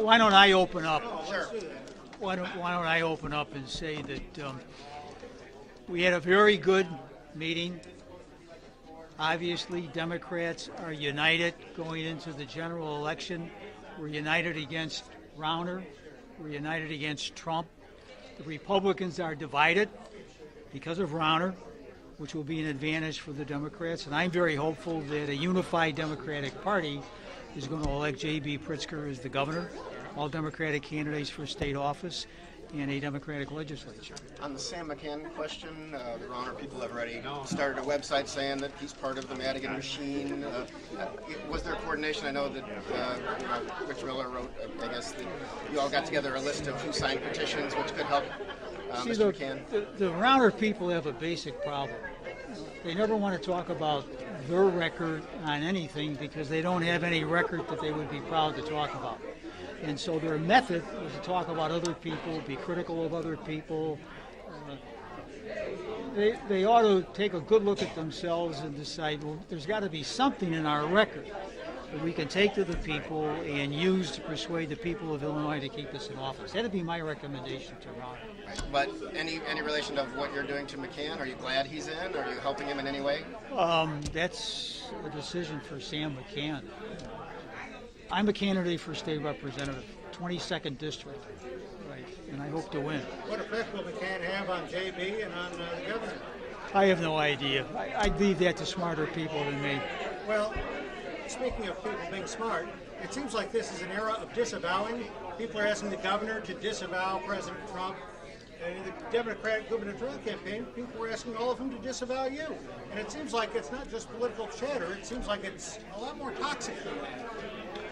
Why don't I open up? Sure. Why don't I open up and say that we had a very good meeting. Obviously, Democrats are united going into the general election. We're united against Rauner. We're united against Trump. The Republicans are divided because of Rauner, which will be an advantage for the Democrats. And I'm very hopeful that a unified Democratic Party is going to elect J.B. Pritzker as the governor, all Democratic candidates for state office, and a Democratic legislature. On the Sam McCann question, the Rauner people have already started a website saying that he's part of the Madigan machine. Was there coordination? I know that Rich Miller wrote, I guess, that you all got together a list of who signed petitions, which could help Mr. McCann. The Rauner people have a basic problem. They never want to talk about their record on anything because they don't have any record that they would be proud to talk about. And so their method is to talk about other people, be critical of other people. They ought to take a good look at themselves and decide, well, there's got to be something in our record that we can take to the people and use to persuade the people of Illinois to keep us in office. That would be my recommendation to Ron. Right. But any relation of what you're doing to McCann? Are you glad he's in? Are you helping him in any way? That's a decision for Sam McCann. I'm a candidate for state representative, 22nd district, right, and I hope to win. What effect will McCann have on J.B. and on the governor? I have no idea. I'd leave that to smarter people than me. Well, speaking of people being smart, it seems like this is an era of disavowing. People are asking the governor to disavow President Trump. And in the Democratic gubernatorial campaign, people were asking all of them to disavow you. And it seems like it's not just political chatter. It seems like it's a lot more toxic than that.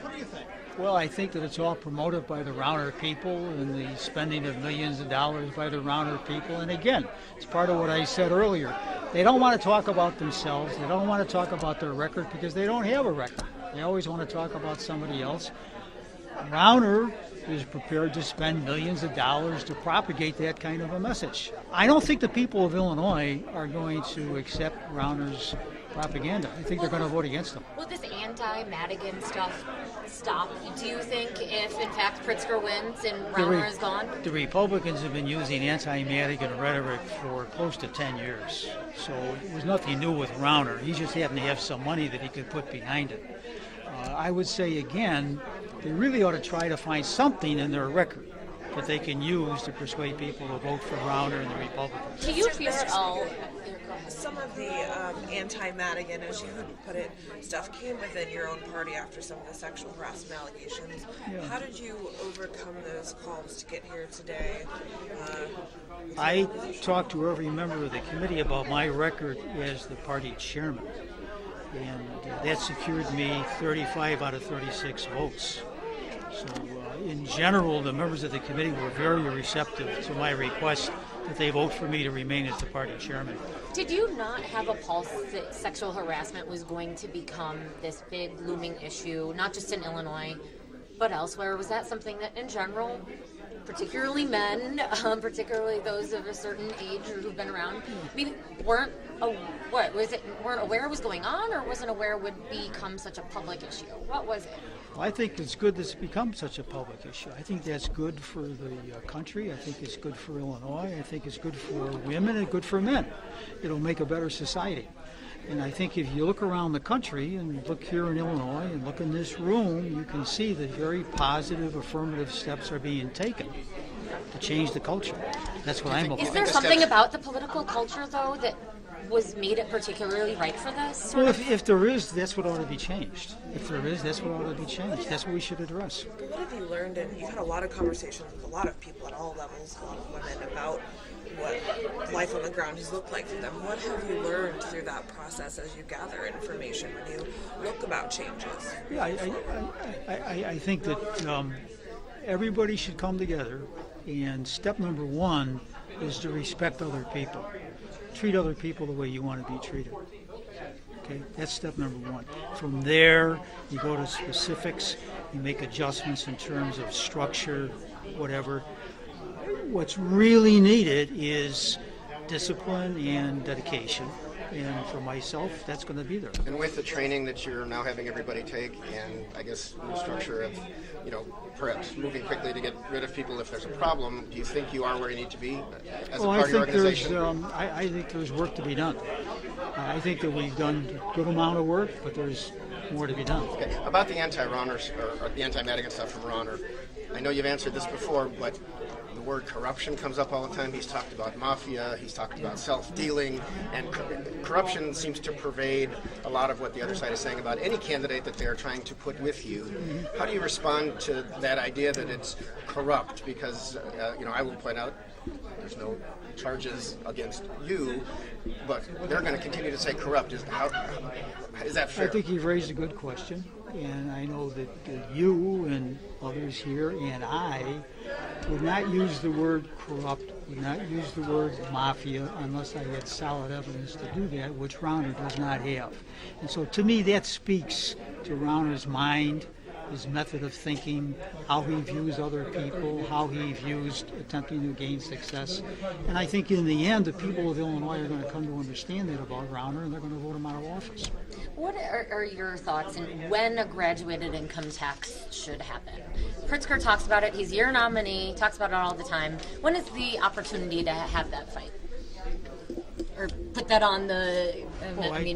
What do you think? Well, I think that it's all promoted by the Rauner people and the spending of millions of dollars by the Rauner people. And again, it's part of what I said earlier. They don't want to talk about themselves. They don't want to talk about their record because they don't have a record. They always want to talk about somebody else. Rauner is prepared to spend millions of dollars to propagate that kind of a message. I don't think the people of Illinois are going to accept Rauner's propaganda. I think they're going to vote against them. Will this anti-Madigan stuff stop, do you think, if in fact Pritzker wins and Rauner is gone? The Republicans have been using anti-Madigan rhetoric for close to 10 years. So it was nothing new with Rauner. He just happened to have some money that he could put behind it. I would say again, they really ought to try to find something in their record that they can use to persuade people to vote for Rauner and the Republicans. Do you feel some of the anti-Madigan, as you put it, stuff came within your own party after some of the sexual harassment allegations. Yeah. How did you overcome those calls to get here today? I talked to every member of the committee about my record as the party chairman, and that secured me 35 out of 36 votes. So in general, the members of the committee were very receptive to my request that they vote for me to remain as the party chairman. Did you not have a pulse that sexual harassment was going to become this big looming issue, not just in Illinois, but elsewhere? Was that something that in general, particularly men, particularly those of a certain age who've been around, weren't aware was going on, or wasn't aware would become such a public issue? What was it? Well, I think it's good that it's become such a public issue. I think that's good for the country. I think it's good for Illinois. I think it's good for women and good for men. It'll make a better society. And I think if you look around the country and look here in Illinois and look in this room, you can see that very positive, affirmative steps are being taken to change the culture. That's what I'm about. Is there something about the political culture, though, that was made it particularly right for this? Well, if there is, that's what ought to be changed. If there is, that's what ought to be changed. That's what we should address. What have you learned? And you've had a lot of conversations with a lot of people at all levels, a lot of women, about what life on the ground has looked like for them. What have you learned through that process as you gather information, when you look about changes? Yeah, I think that everybody should come together, and step number one is to respect other people. Treat other people the way you want to be treated. Okay, that's step number one. From there, you go to specifics, you make adjustments in terms of structure, whatever. What's really needed is discipline and dedication. And for myself, that's going to be there. And with the training that you're now having everybody take, and I guess new structure of, perhaps moving quickly to get rid of people if there's a problem, do you think you are where you need to be as a party organization? I think there's work to be done. I think that we've done a good amount of work, but there's more to be done. Okay. About the anti-Rauners, or the anti-Madigan stuff from Rauner, I know you've answered this before, but the word corruption comes up all the time. He's talked about mafia, he's talked about self-dealing, and corruption seems to pervade a lot of what the other side is saying about any candidate that they're trying to put with you. How do you respond to that idea that it's corrupt? Because, I will point out there's no charges against you, but they're going to continue to say corrupt. Is that fair? I think you've raised a good question, and I know that you and others here and I would not use the word corrupt, would not use the word mafia unless I had solid evidence to do that, which Rauner does not have. And so to me that speaks to Rauner's mind, his method of thinking, how he views other people, how he views attempting to gain success. And I think in the end, the people of Illinois are going to come to understand that about Rauner, and they're going to vote him out of office. What are your thoughts on when a graduated income tax should happen? Pritzker talks about it. He's your nominee, talks about it all the time. When is the opportunity to have that fight? Or put that on the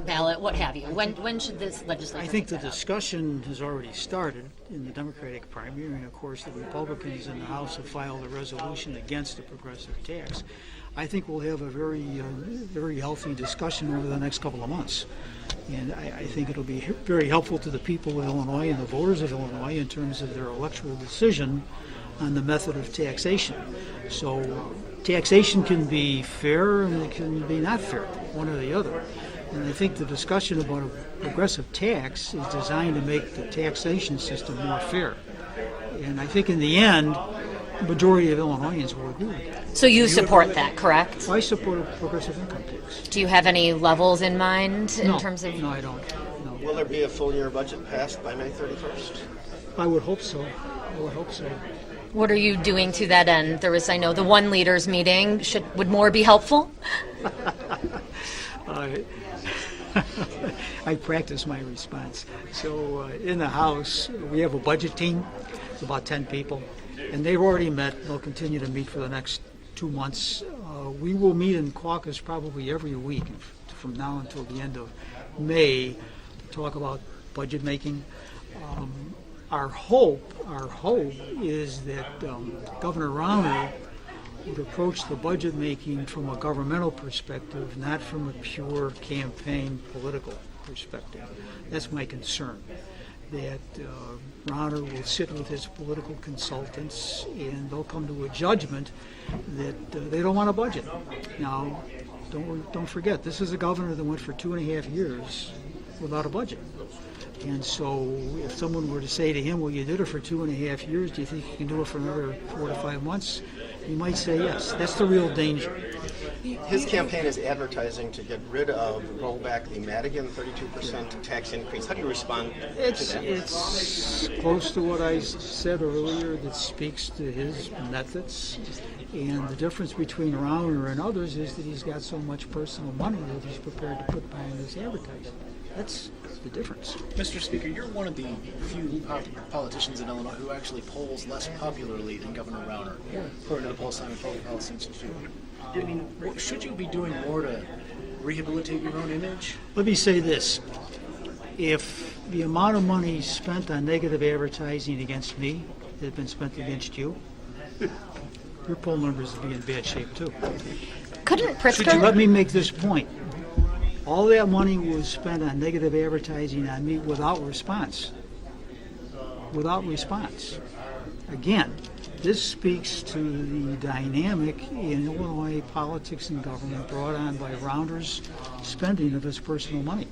ballot, what have you? When should this legislature? I think the discussion has already started in the Democratic primary, and of course the Republicans in the House have filed a resolution against the progressive tax. I think we'll have a very healthy discussion over the next couple of months. And I think it'll be very helpful to the people of Illinois and the voters of Illinois in terms of their electoral decision on the method of taxation. So taxation can be fair and it can be not fair, one or the other. And I think the discussion about a progressive tax is designed to make the taxation system more fair. And I think in the end, the majority of Illinoisans will agree with that. So you support that, correct? I support a progressive income tax. Do you have any levels in mind in terms of? No, I don't. No. Will there be a full year budget passed by May 31st? I would hope so. What are you doing to that end? There was, I know, the one leaders meeting. Would more be helpful? I practice my response. So in the House, we have a budget team. It's about 10 people. And they've already met. They'll continue to meet for the next 2 months. We will meet in caucus probably every week from now until the end of May to talk about budget making. Our hope is that Governor Rauner would approach the budget making from a governmental perspective, not from a pure campaign political perspective. That's my concern. That Rauner will sit with his political consultants and they'll come to a judgment that they don't want a budget. Now, don't forget, this is a governor that went for 2.5 years without a budget. And so if someone were to say to him, well, you did it for 2.5 years, do you think you can do it for another 4 to 5 months? He might say yes. That's the real danger. His campaign is advertising to get rid of, roll back the Madigan 32% tax increase. How do you respond to that? It's close to what I said earlier that speaks to his methods. And the difference between Rauner and others is that he's got so much personal money that he's prepared to put behind his advertising. That's the difference. Mr. Speaker, you're one of the few politicians in Illinois who actually polls less popularly than Governor Rauner, according to the Poll Simon Public Policy Institute. I mean, should you be doing more to rehabilitate your own image? Let me say this. If the amount of money spent on negative advertising against me had been spent against you, your poll numbers would be in bad shape too. Couldn't Should you Pritzker? let me make this point? All that money was spent on negative advertising on me without response. Without response. Again, this speaks to the dynamic in Illinois politics and government brought on by Rauner's spending of his personal money.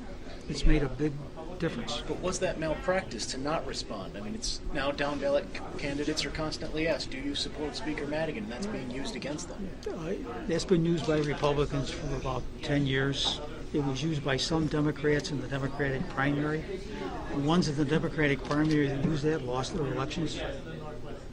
It's made a big difference. But was that malpractice to not respond? I mean, it's now down ballot candidates are constantly asked, do you support Speaker Madigan? And that's being used against them. That's been used by Republicans for about 10 years. It was used by some Democrats in the Democratic primary. The ones in the Democratic primary that used that lost their elections.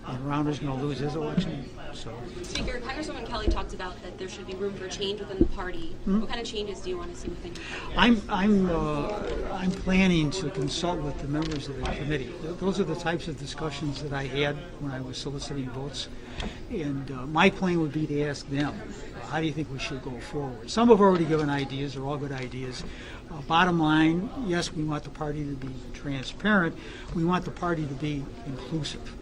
And Rauner's going to lose his election. So Speaker, Congresswoman Kelly talked about that there should be room for change within the party. What kind of changes do you want to see within your party? I'm planning to consult with the members of the committee. Those are the types of discussions that I had when I was soliciting votes, and my plan would be to ask them, how do you think we should go forward? Some have already given ideas. They're all good ideas. Bottom line, yes, we want the party to be transparent. We want the party to be inclusive.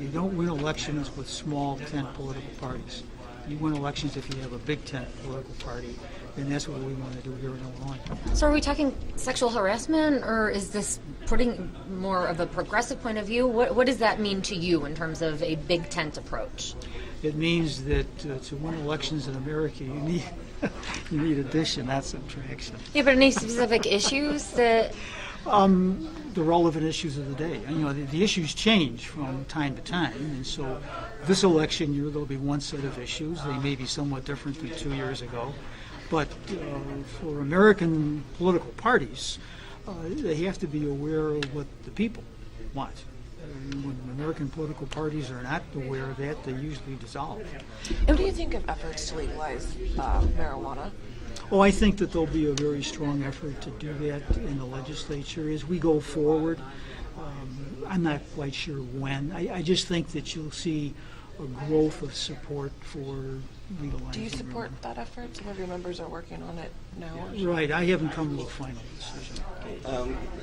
You don't win elections with small tent political parties. You win elections if you have a big tent political party, and that's what we want to do here in Illinois. So are we talking sexual harassment, or is this putting more of a progressive point of view? What does that mean to you in terms of a big tent approach? It means that to win elections in America, you need addition, not subtraction. Yeah, but any specific issues that... The relevant issues of the day. You know, the issues change from time to time, and so this election year there'll be one set of issues. They may be somewhat different than 2 years ago, but for American political parties, they have to be aware of what the people want. When American political parties are not aware of that, they usually dissolve. And what do you think of efforts to legalize marijuana? Oh, I think that there'll be a very strong effort to do that in the legislature as we go forward. I'm not quite sure when. I just think that you'll see a growth of support for legalizing. Do you support that effort? Some of your members are working on it now. Right. I haven't come to a final decision.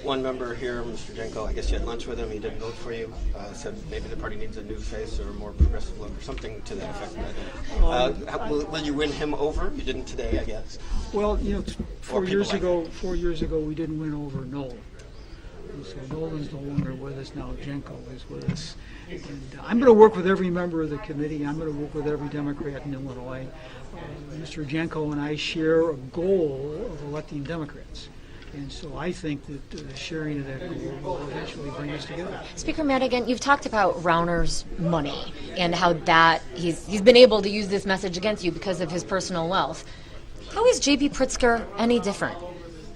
One member here, Mr. Jenko, I guess you had lunch with him. He didn't vote for you. Said maybe the party needs a new face or a more progressive look or something to that effect. Will you win him over? You didn't today, I guess. Well, you know, 4 years like ago, 4 years ago, we didn't win over Nolan. And so Nolan's no longer with us now. Jenko is with us. And I'm going to work with every member of the committee. I'm going to work with every Democrat in Illinois. Mr. Jenko and I share a goal of electing Democrats. And so I think that the sharing of that goal will eventually bring us together. Speaker Madigan, you've talked about Rauner's money and how that he's been able to use this message against you because of his personal wealth. How is J.B. Pritzker any different?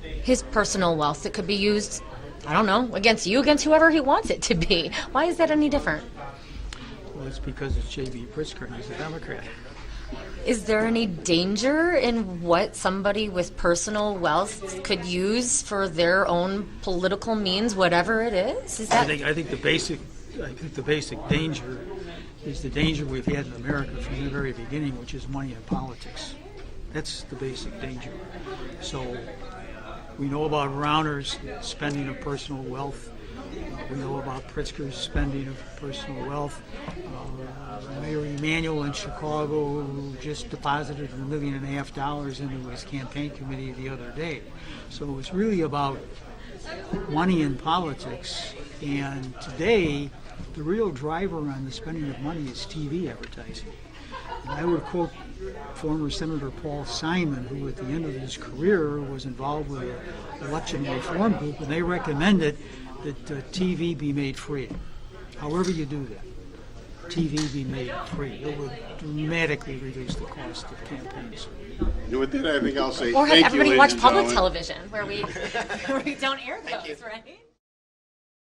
His personal wealth that could be used, I don't know, against you, against whoever he wants it to be. Why is that any different? Well, it's because it's J.B. Pritzker and he's a Democrat. Is there any danger in what somebody with personal wealth could use for their own political means, whatever it is? Is that... I think the basic danger is the danger we've had in America from the very beginning, which is money in politics. That's the basic danger. So we know about Rauner's spending of personal wealth. We know about Pritzker's spending of personal wealth. Mayor Emanuel in Chicago just deposited $1.5 million into his campaign committee the other day. So it's really about money in politics. And today, the real driver on the spending of money is TV advertising. And I would quote former Senator Paul Simon, who at the end of his career was involved with an election reform group, and they recommended that TV be made free. However you do that, TV be made free. It would dramatically reduce the cost of campaigns. And with that, I think I'll say or have thank you, everybody ladies watch and public gentlemen. television where we don't air those, right?